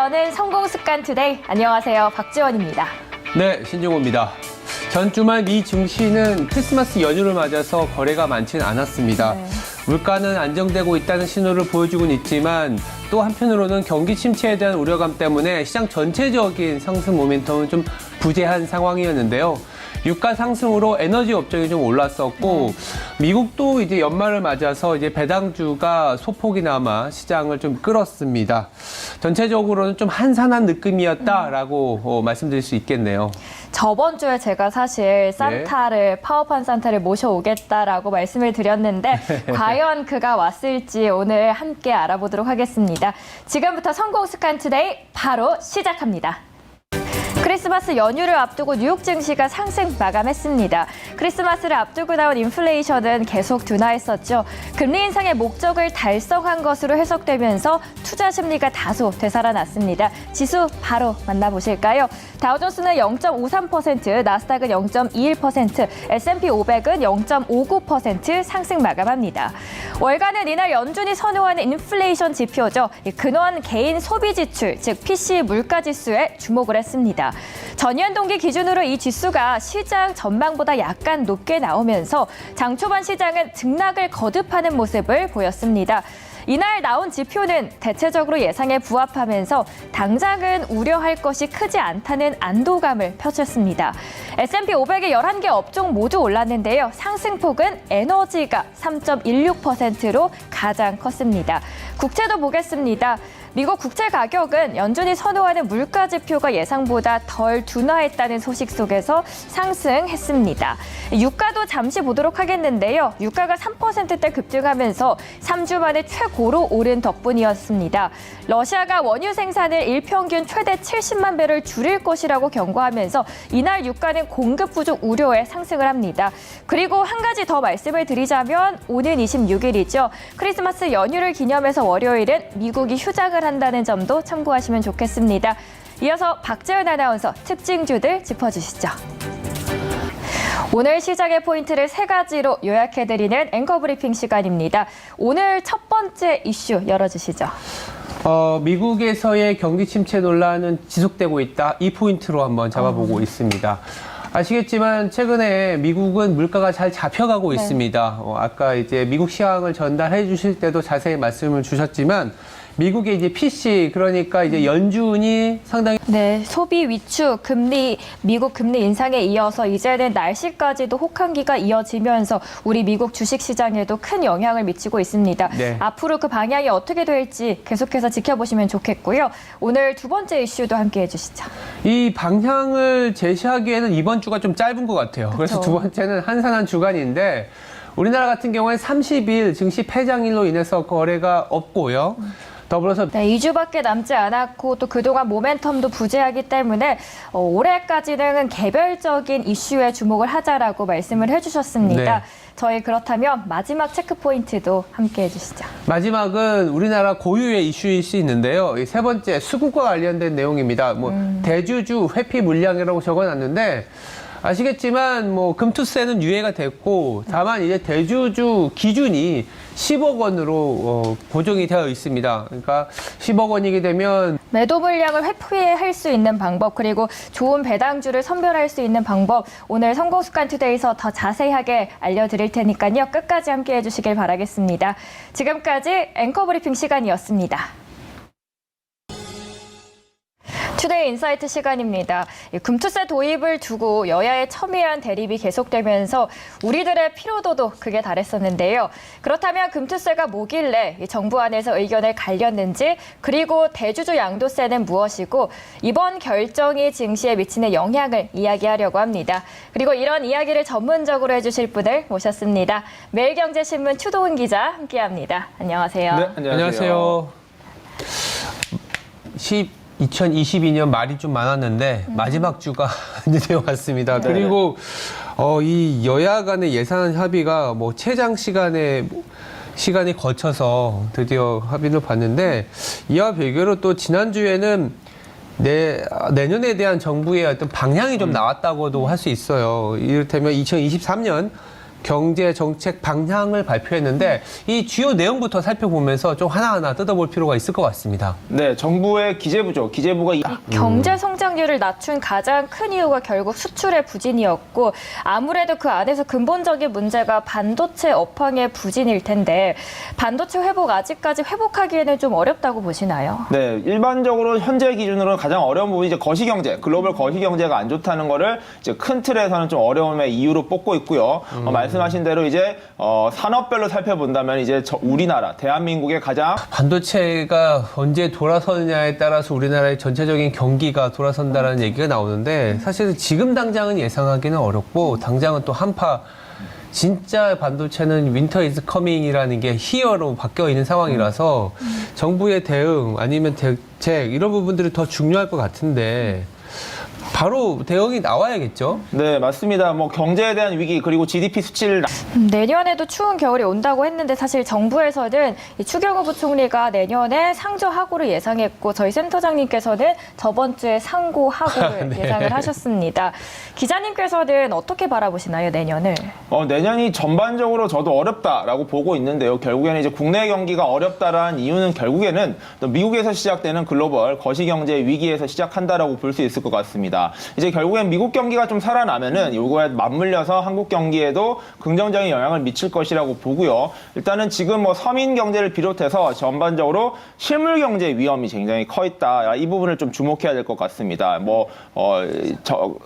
여는 성공습관 투데이. 안녕하세요. 박지원입니다. 네, 신종호입니다. 전 주말 미 증시는 크리스마스 연휴를 맞아서 거래가 많지는 않았습니다. 네. 물가는 안정되고 있다는 신호를 보여주고는 있지만 또 한편으로는 경기 침체에 대한 우려감 때문에 시장 전체적인 상승 모멘텀은 좀 부재한 상황이었는데요. 유가 상승으로 에너지 업종이 좀 올랐었고 미국도 이제 연말을 맞아서 이제 배당주가 소폭이나마 시장을 좀 끌었습니다. 전체적으로는 좀 한산한 느낌이었다라고 말씀드릴 수 있겠네요. 저번 주에 제가 사실 산타를 파워판 산타를 모셔오겠다라고 말씀을 드렸는데 과연 그가 왔을지 오늘 함께 알아보도록 하겠습니다. 지금부터 성공습관 투데이 바로 시작합니다. 크리스마스 연휴를 앞두고 뉴욕 증시가 상승 마감했습니다. 크리스마스를 앞두고 나온 인플레이션은 계속 둔화했었죠. 금리 인상의 목적을 달성한 것으로 해석되면서 투자 심리가 다소 되살아났습니다. 지수 바로 만나보실까요? 다우존스는 0.53%, 나스닥은 0.21%, S&P 500은 0.59% 상승 마감합니다. 월간은 이날 연준이 선호하는 인플레이션 지표죠. 근원 개인 소비 지출, 즉 PCE 물가 지수에 주목을 했습니다. 전년 동기 기준으로 이 지수가 시장 전망보다 약간 높게 나오면서 장 초반 시장은 등락을 거듭하는 모습을 보였습니다. 이날 나온 지표는 대체적으로 예상에 부합하면서 당장은 우려할 것이 크지 않다는 안도감을 펼쳤습니다. S&P 500의 11개 업종 모두 올랐는데요. 상승폭은 에너지가 3.16%로 가장 컸습니다. 국채도 보겠습니다. 미국 국채 가격은 연준이 선호하는 물가 지표가 예상보다 덜 둔화했다는 소식 속에서 상승했습니다. 유가도 잠시 보도록 하겠는데요. 유가가 3%대 급등하면서 3주 만에 최고로 오른 덕분이었습니다. 러시아가 원유 생산을 일평균 최대 70만 배를 줄일 것이라고 경고하면서 이날 유가는 공급 부족 우려에 상승을 합니다. 그리고 한 가지 더 말씀을 드리자면 오는 26일이죠. 크리스마스 연휴를 기념해서 월요일은 미국이 휴장을 한다는 점도 참고하시면 좋겠습니다. 이어서 박재현 아나운서 특징주들 짚어주시죠. 오늘 시장의 포인트를 세 가지로 요약해드리는 앵커 브리핑 시간입니다. 오늘 첫 번째 이슈 열어주시죠. 미국에서의 경기 침체 논란은 지속되고 있다. 이 포인트로 한번 잡아보고 있습니다. 아시겠지만 최근에 미국은 물가가 잘 잡혀가고 있습니다. 아까 이제 미국 시황을 전달해 주실 때도 자세히 말씀을 주셨지만 미국의 이제 PC, 그러니까 이제 연준이 상당히 소비 위축, 미국 금리 인상에 이어서 이제는 날씨까지도 혹한기가 이어지면서 우리 미국 주식시장에도 큰 영향을 미치고 있습니다. 네. 앞으로 그 방향이 어떻게 될지 계속해서 지켜보시면 좋겠고요. 오늘 두 번째 이슈도 함께해 주시죠. 이 방향을 제시하기에는 이번 주가 좀 짧은 것 같아요. 그쵸. 그래서 두 번째는 한산한 주간인데 우리나라 같은 경우에 30일 증시 폐장일로 인해서 거래가 없고요. 더불어서 2주밖에 남지 않았고 또 그동안 모멘텀도 부재하기 때문에 올해까지는 개별적인 이슈에 주목을 하자라고 말씀을 해주셨습니다. 네. 저희 그렇다면 마지막 체크 포인트도 함께 해주시죠. 마지막은 우리나라 고유의 이슈일 수 있는데요. 이 세 번째 수급과 관련된 내용입니다. 대주주 회피 물량이라고 적어놨는데 아시겠지만 금투세는 유예가 됐고 다만 이제 대주주 기준이 10억 원으로 고정이 되어 있습니다. 그러니까 10억 원이게 되면 매도 물량을 회피할 수 있는 방법, 그리고 좋은 배당주를 선별할 수 있는 방법, 오늘 성공습관 투데이에서 더 자세하게 알려드릴 테니까요. 끝까지 함께해 주시길 바라겠습니다. 지금까지 앵커 브리핑 시간이었습니다. 투데이 인사이트 시간입니다. 금투세 도입을 두고 여야의 첨예한 대립이 계속되면서 우리들의 피로도도 극에 달했었는데요. 그렇다면 금투세가 뭐길래 정부 안에서 의견을 갈렸는지, 그리고 대주주 양도세는 무엇이고 이번 결정이 증시에 미치는 영향을 이야기하려고 합니다. 그리고 이런 이야기를 전문적으로 해주실 분을 모셨습니다. 매일경제신문 추도훈 기자 함께합니다. 안녕하세요. 네, 안녕하세요. 2022년 말이 좀 많았는데 마지막 주가 이제 되어 왔습니다. 네. 그리고 이 여야 간의 예산 합의가 최장 시간이 거쳐서 드디어 합의를 봤는데 이와 별개로 또 지난주에는 내년에 대한 정부의 어떤 방향이 좀 나왔다고도 할 수 있어요. 이를테면 2023년 경제 정책 방향을 발표했는데 이 주요 내용부터 살펴보면서 좀 하나하나 뜯어볼 필요가 있을 것 같습니다. 네, 정부의 기재부죠. 기재부가 경제 성장률을 낮춘 가장 큰 이유가 결국 수출의 부진이었고 아무래도 그 안에서 근본적인 문제가 반도체 업황의 부진일 텐데 반도체 회복 아직까지 회복하기에는 좀 어렵다고 보시나요? 네, 일반적으로 현재 기준으로 가장 어려운 부분이 이제 거시경제, 글로벌 거시경제가 안 좋다는 거를 이제 큰 틀에서는 좀 어려움의 이유로 뽑고 있고요. 말씀하신 대로 이제 산업별로 살펴본다면 이제 우리나라, 대한민국의 가장 반도체가 언제 돌아서느냐에 따라서 우리나라의 전체적인 경기가 돌아선다는 얘기가 나오는데 사실 지금 당장은 예상하기는 어렵고 당장은 또 한파 진짜 반도체는 윈터 이즈 커밍이라는 게 히어로 바뀌어 있는 상황이라서 정부의 대응 아니면 대책 이런 부분들이 더 중요할 것 같은데 바로 대응이 나와야겠죠? 네, 맞습니다. 뭐 경제에 대한 위기 그리고 GDP 수치를 내년에도 추운 겨울이 온다고 했는데 사실 정부에서는 이 추경호 부총리가 내년에 상저하고를 예상했고 저희 센터장님께서는 저번 주에 상고하고를 네. 예상을 하셨습니다. 기자님께서는 어떻게 바라보시나요, 내년을? 내년이 전반적으로 저도 어렵다라고 보고 있는데요. 결국에는 이제 국내 경기가 어렵다라는 이유는 결국에는 또 미국에서 시작되는 글로벌 거시경제 위기에서 시작한다라고 볼 수 있을 것 같습니다. 이제 결국엔 미국 경기가 좀 살아나면은 이거에 맞물려서 한국 경기에도 긍정적인 영향을 미칠 것이라고 보고요. 일단은 지금 뭐 서민 경제를 비롯해서 전반적으로 실물 경제 위험이 굉장히 커 있다. 이 부분을 좀 주목해야 될 것 같습니다.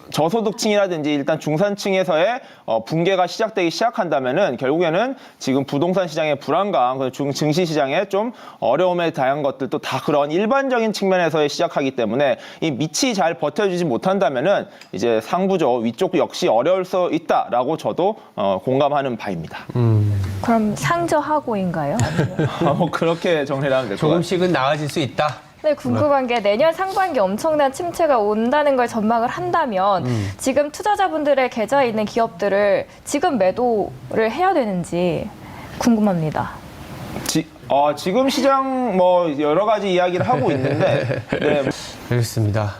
저소득층이라든지 일단 중산층에서의 붕괴가 시작한다면은 결국에는 지금 부동산 시장의 불안감, 증시 시장의 좀 어려움에 대한 것들도 다 그런 일반적인 측면에서의 시작하기 때문에 이 밑이 잘 버텨주지 못한다면은 이제 상부죠 위쪽 역시 어려울 수 있다라고 저도 공감하는 바입니다. 그럼 상저하고인가요? 뭐 그렇게 정리를 하면 될 것 같아요. 조금씩은 나아질 수 있다. 네, 궁금한 게 내년 상반기 엄청난 침체가 온다는 걸 전망을 한다면 지금 투자자분들의 계좌에 있는 기업들을 지금 매도를 해야 되는지 궁금합니다. 지금 시장 뭐 여러 가지 이야기를 하고 있는데 네. 알겠습니다.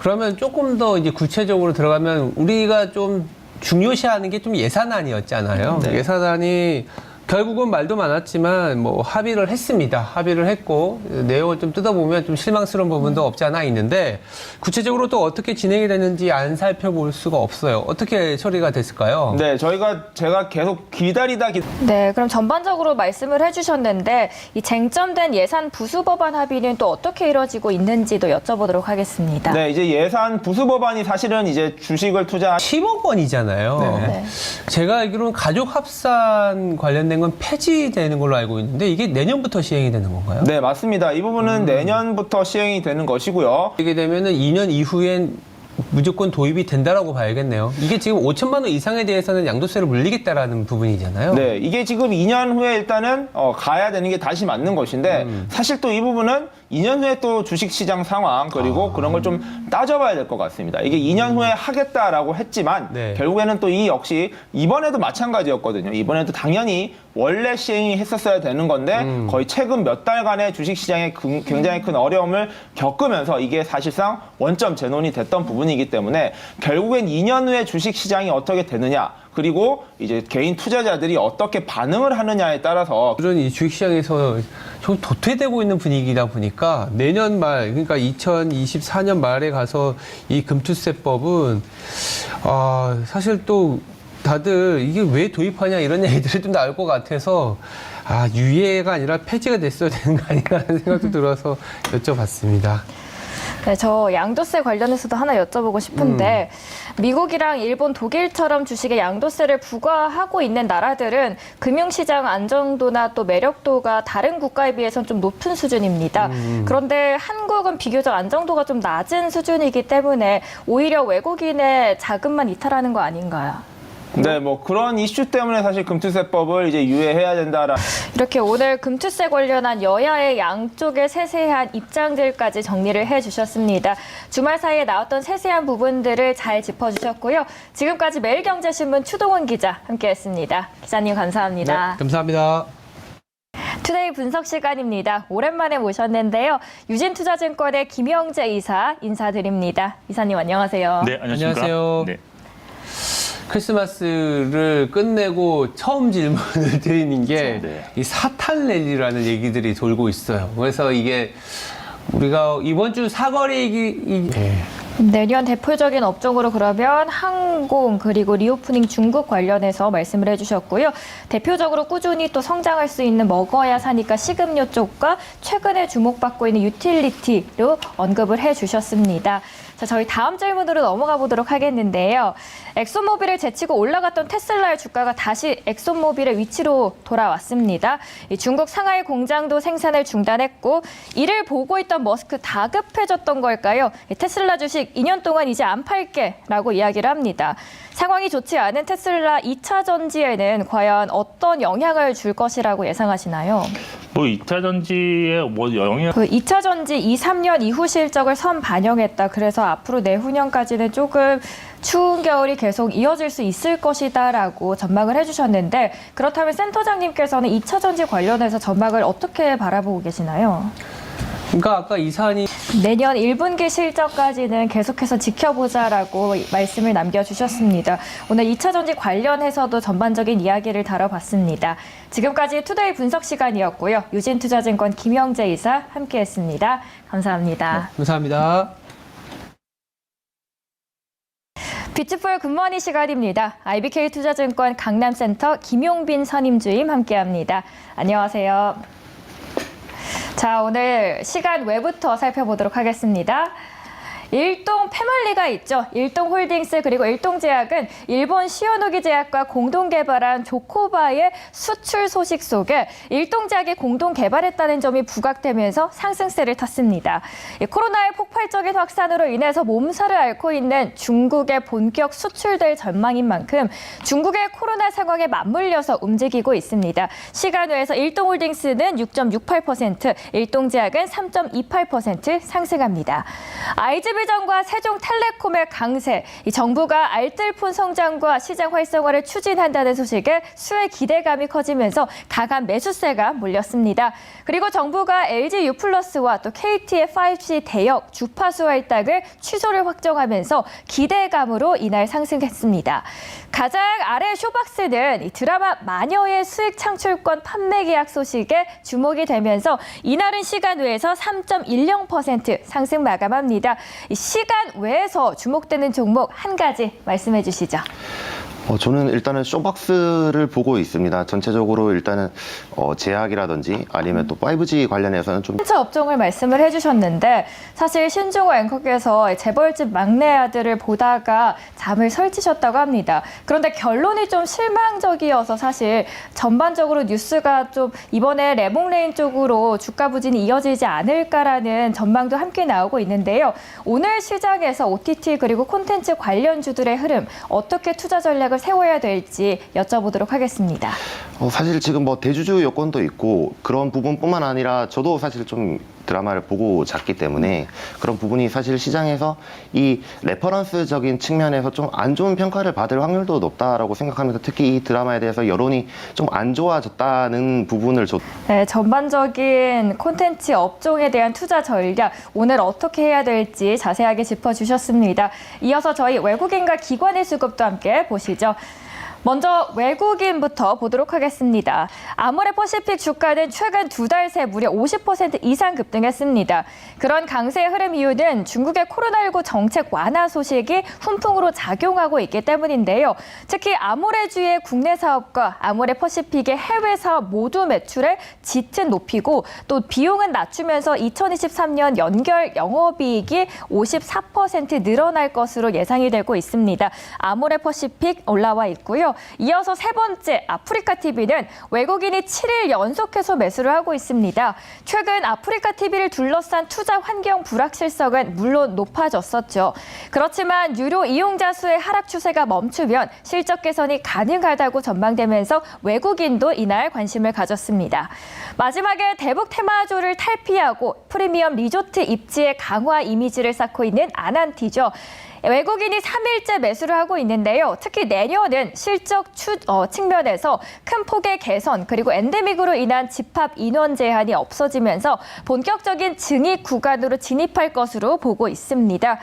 그러면 조금 더 이제 구체적으로 들어가면 우리가 좀 중요시하는 게 좀 예산안이었잖아요. 네. 예산안이 결국은 말도 많았지만 뭐 합의를 했습니다. 합의를 했고 내용을 좀 뜯어보면 좀 실망스러운 부분도 없지 않아 있는데 구체적으로 또 어떻게 진행이 되는지 안 살펴볼 수가 없어요. 어떻게 처리가 됐을까요? 네, 제가 계속 기다리다 네, 그럼 전반적으로 말씀을 해주셨는데 이 쟁점된 예산 부수 법안 합의는 또 어떻게 이루어지고 있는지도 여쭤보도록 하겠습니다. 네, 이제 예산 부수 법안이 사실은 이제 주식을 투자 10억 원이잖아요. 네. 제가 알기로는 가족 합산 관련된 건 폐지되는 걸로 알고 있는데 이게 내년부터 시행이 되는 건가요? 네, 맞습니다. 이 부분은 내년부터 시행이 되는 것이고요. 이게 되면은 2년 이후엔 무조건 도입이 된다라고 봐야겠네요. 이게 지금 5천만 원 이상에 대해서는 양도세를 물리겠다라는 부분이잖아요. 네, 이게 지금 2년 후에 일단은 가야 되는 게 다시 맞는 것인데 사실 또 이 부분은 2년 후에 또 주식시장 상황 그리고 그런 걸 좀 따져봐야 될 것 같습니다. 이게 2년 후에 하겠다라고 했지만 네. 결국에는 또 이 역시 이번에도 마찬가지였거든요. 이번에도 당연히 원래 시행이 했었어야 되는 건데 거의 최근 몇 달간의 주식시장에 굉장히 큰 어려움을 겪으면서 이게 사실상 원점 재논이 됐던 부분이기 때문에 결국엔 2년 후에 주식시장이 어떻게 되느냐 그리고 이제 개인 투자자들이 어떻게 반응을 하느냐에 따라서 이런 이 주식시장에서 좀 도태되고 있는 분위기다 보니까 내년 말, 그러니까 2024년 말에 가서 이 금투세법은 사실 또 다들 이게 왜 도입하냐 이런 얘기들이 좀 나올 것 같아서 유예가 아니라 폐지가 됐어야 되는 거 아닌가라는 생각도 들어서 여쭤봤습니다. 네, 저 양도세 관련해서도 하나 여쭤보고 싶은데 미국이랑 일본, 독일처럼 주식에 양도세를 부과하고 있는 나라들은 금융시장 안정도나 또 매력도가 다른 국가에 비해서는 좀 높은 수준입니다. 그런데 한국은 비교적 안정도가 좀 낮은 수준이기 때문에 오히려 외국인의 자금만 이탈하는 거 아닌가요? 네, 뭐 그런 이슈 때문에 사실 금투세법을 이제 유예해야 된다라. 이렇게 오늘 금투세 관련한 여야의 양쪽의 세세한 입장들까지 정리를 해주셨습니다. 주말 사이에 나왔던 세세한 부분들을 잘 짚어주셨고요. 지금까지 매일경제신문 추동훈 기자 함께했습니다. 기자님 감사합니다. 네, 감사합니다. 투데이 분석 시간입니다. 오랜만에 모셨는데요. 유진투자증권의 김영재 이사 인사드립니다. 이사님 안녕하세요. 네, 안녕하십니까? 안녕하세요. 네. 크리스마스를 끝내고 처음 질문을 드리는 게 이 사탄 랠리라는 얘기들이 돌고 있어요. 그래서 이게 우리가 이번 주 사거리 내년 대표적인 업종으로 그러면 항공 그리고 리오프닝 중국 관련해서 말씀을 해주셨고요. 대표적으로 꾸준히 또 성장할 수 있는 먹어야 사니까 식음료 쪽과 최근에 주목받고 있는 유틸리티로 언급을 해주셨습니다. 자, 저희 다음 질문으로 넘어가 보도록 하겠는데요. 엑소모빌을 제치고 올라갔던 테슬라의 주가가 다시 엑소모빌의 위치로 돌아왔습니다. 이 중국 상하이 공장도 생산을 중단했고 이를 보고 있던 머스크 다급해졌던 걸까요? 이 테슬라 주식 2년 동안 이제 안 팔게라고 이야기를 합니다. 상황이 좋지 않은 테슬라 2차 전지에는 과연 어떤 영향을 줄 것이라고 예상하시나요? 뭐 2차 전지에 뭐 영향 그 2차 전지 2, 3년 이후 실적을 선 반영했다. 그래서 앞으로 내후년까지는 조금 추운 겨울이 계속 이어질 수 있을 것이다라고 전망을 해주셨는데 그렇다면 센터장님께서는 2차 전지 관련해서 전망을 어떻게 바라보고 계시나요? 그러니까 아까 이사님 내년 1분기 실적까지는 계속해서 지켜보자라고 말씀을 남겨주셨습니다. 오늘 2차 전지 관련해서도 전반적인 이야기를 다뤄봤습니다. 지금까지 투데이 분석 시간이었고요. 유진투자증권 김영재 이사 함께했습니다. 감사합니다. 감사합니다. 뷰티풀 굿모닝 시간입니다. IBK 투자증권 강남센터 김용빈 선임주임 함께합니다. 안녕하세요. 자, 오늘 시간 외부터 살펴보도록 하겠습니다. 일동 패멀리가 있죠. 일동홀딩스 그리고 일동제약은 일본 시오노기 제약과 공동 개발한 조코바의 수출 소식 속에 일동제약이 공동 개발했다는 점이 부각되면서 상승세를 탔습니다. 코로나의 폭발적인 확산으로 인해서 몸살을 앓고 있는 중국에 본격 수출될 전망인 만큼 중국의 코로나 상황에 맞물려서 움직이고 있습니다. 시간 외에서 일동홀딩스는 6.68%, 일동제약은 3.28% 상승합니다. IG비전과 세종텔레콤의 강세, 이 정부가 알뜰폰 성장과 시장 활성화를 추진한다는 소식에 수혜 기대감이 커지면서 강한 매수세가 몰렸습니다. 그리고 정부가 LG-U+와 또 KT의 5G 대역 주파수 할당을 취소를 확정하면서 기대감으로 이날 상승했습니다. 가장 아래 쇼박스는 이 드라마 마녀의 수익 창출권 판매 계약 소식에 주목이 되면서 이날은 시간 외에서 3.10% 상승 마감합니다. 이 시간 외에서 주목되는 종목 한 가지 말씀해 주시죠. 저는 일단은 쇼박스를 보고 있습니다. 전체적으로 일단은 제약이라든지 아니면 또 5G 관련해서는 좀 신차 업종을 말씀을 해주셨는데 사실 신종호 앵커께서 재벌집 막내 아들을 보다가 잠을 설치셨다고 합니다. 그런데 결론이 좀 실망적이어서 사실 전반적으로 뉴스가 좀 이번에 레몽레인 쪽으로 주가 부진이 이어지지 않을까라는 전망도 함께 나오고 있는데요. 오늘 시장에서 OTT 그리고 콘텐츠 관련주들의 흐름 어떻게 투자 전략을 세워야 될지 여쭤보도록 하겠습니다. 사실 지금 뭐 대주주 여건도 있고 그런 부분뿐만 아니라 저도 사실 좀 드라마를 보고 잤기 때문에 그런 부분이 사실 시장에서 이 레퍼런스적인 측면에서 좀 안 좋은 평가를 받을 확률도 높다라고 생각합니다. 특히 이 드라마에 대해서 여론이 좀 안 좋아졌다는 부분을 네, 전반적인 콘텐츠 업종에 대한 투자 전략 오늘 어떻게 해야 될지 자세하게 짚어주셨습니다. 이어서 저희 외국인과 기관의 수급도 함께 보시죠. 먼저 외국인부터 보도록 하겠습니다. 아모레퍼시픽 주가는 최근 두 달 새 무려 50% 이상 급등했습니다. 그런 강세의 흐름 이유는 중국의 코로나19 정책 완화 소식이 훈풍으로 작용하고 있기 때문인데요. 특히 아모레주의 국내 사업과 아모레퍼시픽의 해외 사업 모두 매출의 짙은 높이고 또 비용은 낮추면서 2023년 연결 영업이익이 54% 늘어날 것으로 예상이 되고 있습니다. 아모레퍼시픽 올라와 있고요. 이어서 세 번째 아프리카TV는 외국인이 7일 연속해서 매수를 하고 있습니다. 최근 아프리카TV를 둘러싼 투자 환경 불확실성은 물론 높아졌었죠. 그렇지만 유료 이용자 수의 하락 추세가 멈추면 실적 개선이 가능하다고 전망되면서 외국인도 이날 관심을 가졌습니다. 마지막에 대북 테마주를 탈피하고 프리미엄 리조트 입지의 강화 이미지를 쌓고 있는 아난티죠. 외국인이 3일째 매수를 하고 있는데요. 특히 내년은 실적 측면에서 큰 폭의 개선 그리고 엔데믹으로 인한 집합 인원 제한이 없어지면서 본격적인 증익 구간으로 진입할 것으로 보고 있습니다.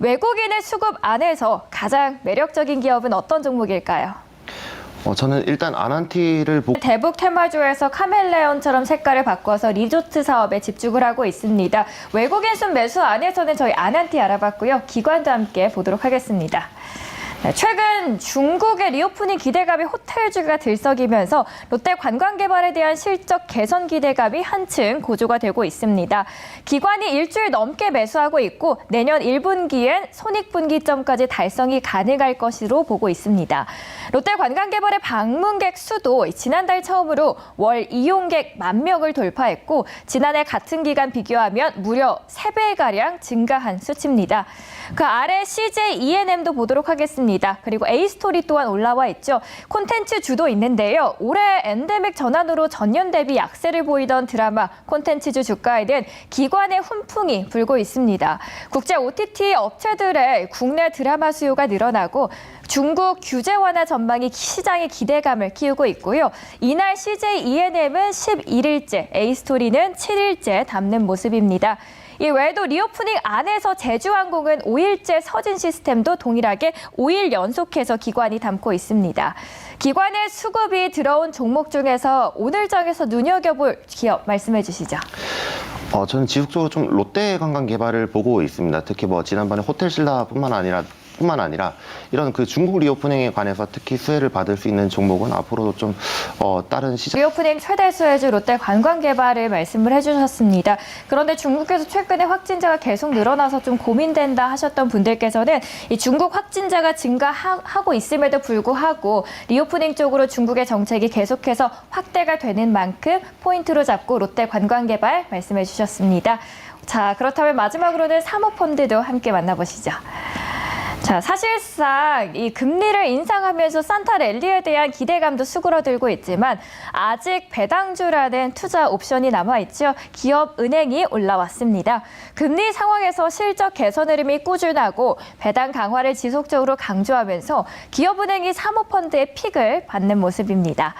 외국인의 수급 안에서 가장 매력적인 기업은 어떤 종목일까요? 저는 일단 아난티를 보고 대북 테마주에서 카멜레온처럼 색깔을 바꿔서 리조트 사업에 집중을 하고 있습니다. 외국인 순 매수 안에서는 저희 아난티 알아봤고요. 기관도 함께 보도록 하겠습니다. 네, 최근 중국의 리오프닝 기대감이 호텔주가 들썩이면서 롯데 관광개발에 대한 실적 개선 기대감이 한층 고조가 되고 있습니다. 기관이 일주일 넘게 매수하고 있고 내년 1분기엔 손익분기점까지 달성이 가능할 것으로 보고 있습니다. 롯데 관광개발의 방문객 수도 지난달 처음으로 월 이용객 10,000명을 돌파했고 지난해 같은 기간 비교하면 무려 3배가량 증가한 수치입니다. 그 아래 CJ E&M도 보도록 하겠습니다. 그리고 A스토리 또한 올라와 있죠. 콘텐츠 주도 있는데요. 올해 엔데믹 전환으로 전년 대비 약세를 보이던 드라마 콘텐츠주 주가에는 기관의 훈풍이 불고 있습니다. 국제 OTT 업체들의 국내 드라마 수요가 늘어나고 중국 규제 완화 전망이 시장의 기대감을 키우고 있고요. 이날 CJ E&M은 11일째, A스토리는 7일째 담는 모습입니다. 이 외에도 리오프닝 안에서 제주항공은 5일째 서진 시스템도 동일하게 5일 연속해서 기관이 담고 있습니다. 기관의 수급이 들어온 종목 중에서 오늘 장에서 눈여겨볼 기업 말씀해 주시죠. 저는 지속적으로 좀 롯데 관광 개발을 보고 있습니다. 특히 뭐 지난번에 호텔신라뿐만 아니라 이런 그 중국 리오프닝에 관해서 특히 수혜를 받을 수 있는 종목은 앞으로도 좀 다른 시장 리오프닝 최대 수혜주 롯데 관광개발을 말씀을 해주셨습니다. 그런데 중국에서 최근에 확진자가 계속 늘어나서 좀 고민된다 하셨던 분들께서는 이 중국 확진자가 증가하고 있음에도 불구하고 리오프닝 쪽으로 중국의 정책이 계속해서 확대가 되는 만큼 포인트로 잡고 롯데 관광개발 말씀해 주셨습니다. 자, 그렇다면 마지막으로는 사모펀드도 함께 만나보시죠. 자, 사실상 이 금리를 인상하면서 산타 랠리에 대한 기대감도 수그러들고 있지만 아직 배당주라는 투자 옵션이 남아있죠. 기업은행이 올라왔습니다. 금리 상황에서 실적 개선 흐름이 꾸준하고 배당 강화를 지속적으로 강조하면서 기업은행이 사모펀드의 픽을 받는 모습입니다.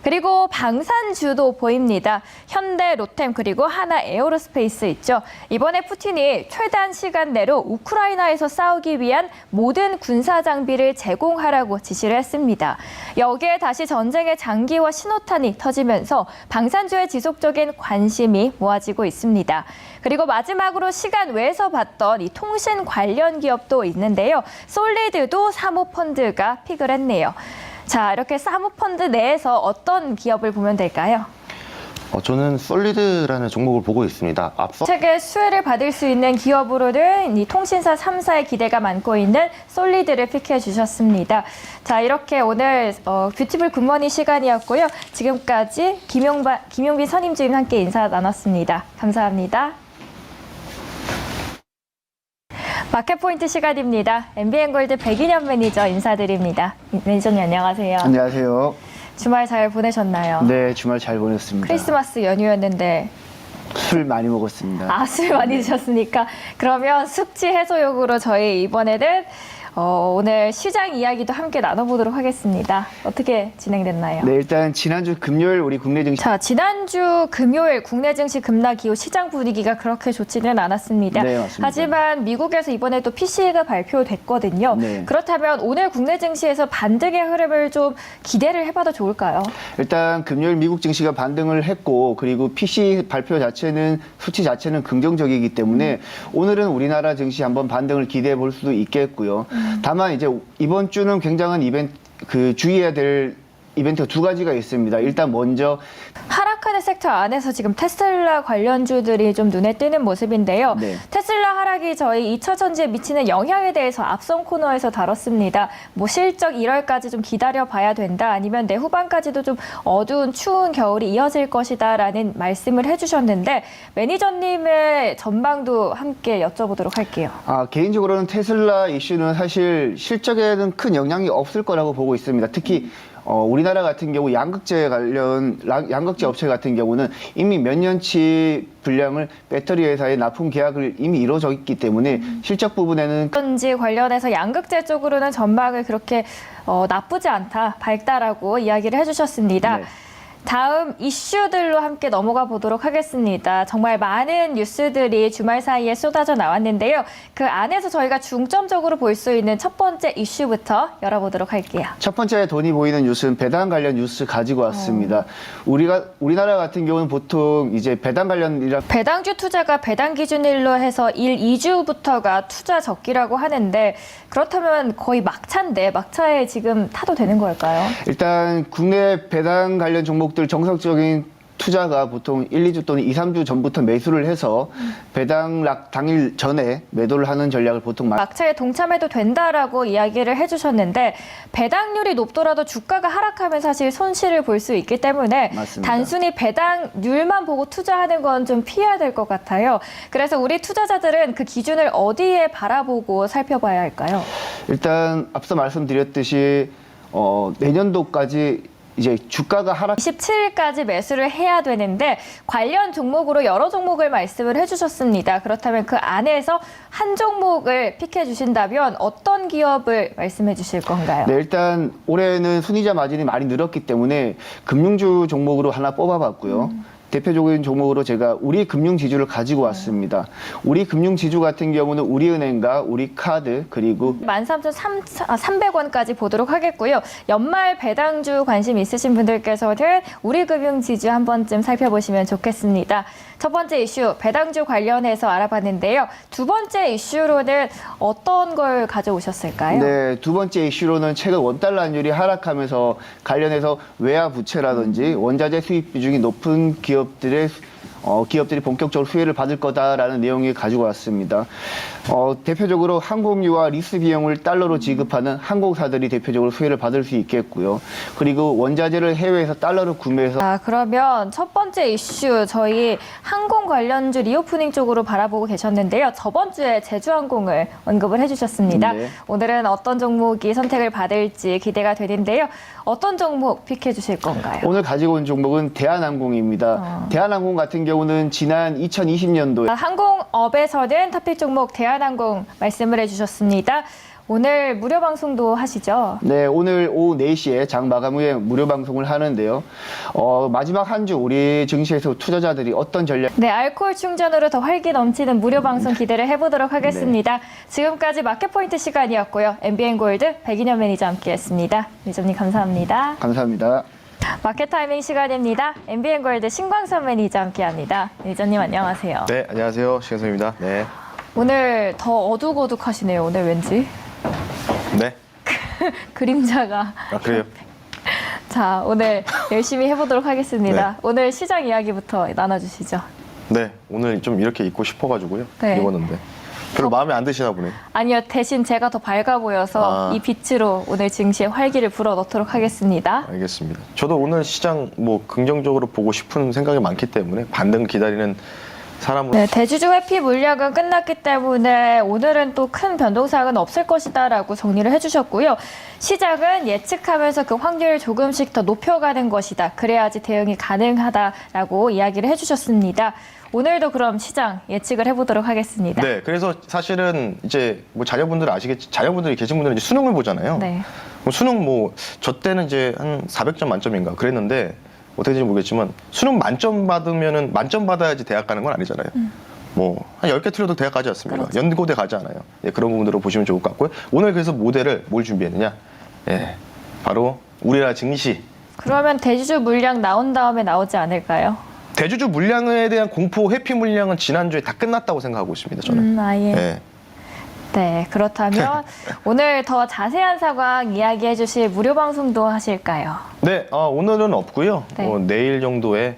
그리고 방산주도 보입니다. 현대, 로템 그리고 하나 에어로스페이스 있죠. 이번에 푸틴이 최단 시간 내로 우크라이나에서 싸우기 위한 모든 군사 장비를 제공하라고 지시를 했습니다. 여기에 다시 전쟁의 장기화 신호탄이 터지면서 방산주의 지속적인 관심이 모아지고 있습니다. 그리고 마지막으로 시간 외에서 봤던 이 통신 관련 기업도 있는데요. 솔리드도 사모펀드가 픽을 했네요. 자, 이렇게 사모펀드 내에서 어떤 기업을 보면 될까요? 저는 솔리드라는 종목을 보고 있습니다. 앞서 책의 수혜를 받을 수 있는 기업으로는 이 통신사 3사의 기대가 많고 있는 솔리드를 픽해 주셨습니다. 자, 이렇게 오늘 뷰티풀 굿모닝 시간이었고요. 지금까지 김용빈 선임주임 함께 인사 나눴습니다. 감사합니다. 마켓포인트 시간입니다. MBN골드 백인현 매니저 인사드립니다. 매니저님 안녕하세요. 안녕하세요. 주말 잘 보내셨나요? 네, 주말 잘 보냈습니다. 크리스마스 연휴였는데 술 많이 먹었습니다. 아, 술 많이 드셨으니까 그러면 숙취 해소용으로 저희 이번에는 오늘 시장 이야기도 함께 나눠보도록 하겠습니다. 어떻게 진행됐나요? 네, 일단 지난주 금요일 우리 국내 증시 자, 지난주 금요일 국내 증시 급락 이후 시장 분위기가 그렇게 좋지는 않았습니다. 네, 맞습니다. 하지만 미국에서 이번에 또 PCE가 발표됐거든요. 네. 그렇다면 오늘 국내 증시에서 반등의 흐름을 좀 기대를 해봐도 좋을까요? 일단 금요일 미국 증시가 반등을 했고 그리고 PC 발표 자체는 수치 자체는 긍정적이기 때문에 오늘은 우리나라 증시 한번 반등을 기대해 볼 수도 있겠고요. 다만 이제 이번 주는 굉장한 주의해야 될 이벤트가 두 가지가 있습니다. 일단 먼저 하락하는 섹터 안에서 지금 테슬라 관련주들이 좀 눈에 띄는 모습인데요. 네. 테슬라 하락이 저희 2차 전지에 미치는 영향에 대해서 앞선 코너에서 다뤘습니다. 뭐 실적 1월까지 좀 기다려봐야 된다. 아니면 내후반까지도 좀 어두운 추운 겨울이 이어질 것이다라는 말씀을 해주셨는데 매니저님의 전망도 함께 여쭤보도록 할게요. 개인적으로는 테슬라 이슈는 사실 실적에는 큰 영향이 없을 거라고 보고 있습니다. 특히 우리나라 같은 경우 양극재 업체 같은 경우는 이미 몇 년치 분량을 배터리 회사에 납품 계약을 이미 이루어져 있기 때문에 실적 부분에는 전지 관련해서 양극재 쪽으로는 전망을 그렇게 나쁘지 않다, 밝다라고 이야기를 해주셨습니다. 네. 다음 이슈들로 함께 넘어가 보도록 하겠습니다. 정말 많은 뉴스들이 주말 사이에 쏟아져 나왔는데요. 그 안에서 저희가 중점적으로 볼 수 있는 첫 번째 이슈부터 열어보도록 할게요. 첫 번째 돈이 보이는 뉴스는 배당 관련 뉴스 가지고 왔습니다. 우리나라 같은 경우는 보통 이제 배당 관련이라 배당주 투자가 배당 기준일로 해서 1, 2주부터가 투자 적기라고 하는데 그렇다면 거의 막차인데 막차에 지금 타도 되는 걸까요? 일단 국내 배당 관련 종목들 정석적인 투자가 보통 1, 2주 또는 2, 3주 전부터 매수를 해서 배당락 당일 전에 매도를 하는 전략을 보통 막차에 동참해도 된다라고 이야기를 해주셨는데 배당률이 높더라도 주가가 하락하면 사실 손실을 볼 수 있기 때문에 맞습니다. 단순히 배당률만 보고 투자하는 건 좀 피해야 될 것 같아요. 그래서 우리 투자자들은 그 기준을 어디에 바라보고 살펴봐야 할까요? 일단 앞서 말씀드렸듯이 내년도까지 이제 주가가 하락 27일까지 매수를 해야 되는데 관련 종목으로 여러 종목을 말씀을 해주셨습니다. 그렇다면 그 안에서 한 종목을 픽해 주신다면 어떤 기업을 말씀해 주실 건가요? 네, 일단 올해는 순이자 마진이 많이 늘었기 때문에 금융주 종목으로 하나 뽑아봤고요. 대표적인 종목으로 제가 우리금융지주를 가지고 왔습니다. 우리금융지주 같은 경우는 우리은행과 우리카드 그리고 13,300원까지 보도록 하겠고요. 연말 배당주 관심 있으신 분들께서는 우리금융지주 한 번쯤 살펴보시면 좋겠습니다. 첫 번째 이슈 배당주 관련해서 알아봤는데요. 두 번째 이슈로는 어떤 걸 가져오셨을까요? 네, 두 번째 이슈로는 최근 원달러 환율이 하락하면서 관련해서 외화 부채라든지 원자재 수입 비중이 높은 기업들이 본격적으로 수혜를 받을 거다라는 내용을 가지고 왔습니다. 대표적으로 항공유와 리스 비용을 달러로 지급하는 항공사들이 대표적으로 수혜를 받을 수 있겠고요. 그리고 원자재를 해외에서 달러로 구매해서 그러면 첫 번째 이슈 저희 항공 관련주 리오프닝 쪽으로 바라보고 계셨는데요. 저번 주에 제주항공을 언급을 해주셨습니다. 네. 오늘은 어떤 종목이 선택을 받을지 기대가 되는데요. 어떤 종목 픽해 주실 건가요? 오늘 가지고 온 종목은 대한항공입니다. 대한항공 같은 경우는 지난 2020년도에 항공업에서는 토픽 종목 대한항공 말씀을 해주셨습니다. 오늘 무료 방송도 하시죠? 네, 오늘 오후 4시에 장 마감 후에 무료 방송을 하는데요. 마지막 한 주 우리 증시에서 투자자들이 어떤 전략 네, 알코올 충전으로 더 활기 넘치는 무료 방송 기대를 해보도록 하겠습니다. 지금까지 마켓포인트 시간이었고요. MBN골드 백인현 매니저 함께했습니다. 매니저님 감사합니다. 감사합니다. 마켓 타이밍 시간입니다. MBN골드 신광선 매니저 함께합니다. 매니저님 안녕하세요. 네, 안녕하세요. 신현성입니다. 네. 오늘 더 어둑어둑하시네요. 오늘 왠지 네. 그림자가. 그래요? 자, 오늘 열심히 해보도록 하겠습니다. 네. 오늘 시장 이야기부터 나눠주시죠. 네, 오늘 좀 이렇게 입고 싶어가지고요. 네. 입었는데. 별로 마음에 안 드시나 보네. 아니요, 대신 제가 더 밝아 보여서 이 빛으로 오늘 증시에 활기를 불어넣도록 하겠습니다. 알겠습니다. 저도 오늘 시장 긍정적으로 보고 싶은 생각이 많기 때문에 반등 기다리는 사람으로. 네, 대주주 회피 물량은 끝났기 때문에 오늘은 또 큰 변동사항은 없을 것이다라고 정리를 해주셨고요. 시장은 예측하면서 그 확률을 조금씩 더 높여가는 것이다. 그래야지 대응이 가능하다라고 이야기를 해주셨습니다. 오늘도 그럼 시장 예측을 해보도록 하겠습니다. 네, 그래서 사실은 이제 자녀분들 아시겠지, 자녀분들이 계신 분들은 이제 수능을 보잖아요. 네. 수능 저 때는 이제 한 400점 만점인가 그랬는데 어떻게 될지 모르겠지만 수능 만점 받으면은 만점 받아야지 대학 가는 건 아니잖아요. 한 10개 틀려도 대학 가지 않습니까? 그렇죠. 연고대 가지 않아요. 예, 그런 부분들을 보시면 좋을 것 같고요. 오늘 그래서 모델을 뭘 준비했느냐? 예, 바로 우리나라 증시. 그러면 대주주 물량 나온 다음에 나오지 않을까요? 대주주 물량에 대한 공포 회피 물량은 지난주에 다 끝났다고 생각하고 있습니다. 저는. 아예. 예. 네, 그렇다면 오늘 더 자세한 상황 이야기해 주실 무료 방송도 하실까요? 네, 오늘은 없고요. 네. 내일 정도에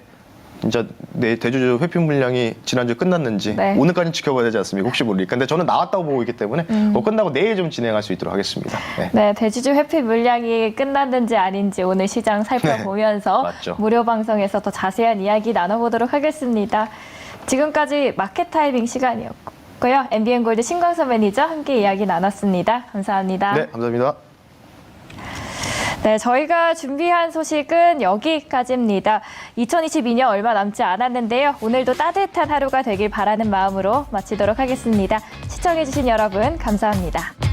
진짜 대주주 회피 물량이 지난주에 끝났는지 네. 오늘까지 지켜봐야 되지 않습니까? 혹시 모르니까. 근데 저는 나왔다고 보고 있기 때문에 끝나고 내일 좀 진행할 수 있도록 하겠습니다. 네. 네, 대주주 회피 물량이 끝났는지 아닌지 오늘 시장 살펴보면서 맞죠. 무료 방송에서 더 자세한 이야기 나눠보도록 하겠습니다. 지금까지 마켓 타이밍 시간이었고요. MBN골드 신광선 매니저 함께 이야기 나눴습니다. 감사합니다. 네, 감사합니다. 네, 저희가 준비한 소식은 여기까지입니다. 2022년 얼마 남지 않았는데요. 오늘도 따뜻한 하루가 되길 바라는 마음으로 마치도록 하겠습니다. 시청해주신 여러분 감사합니다.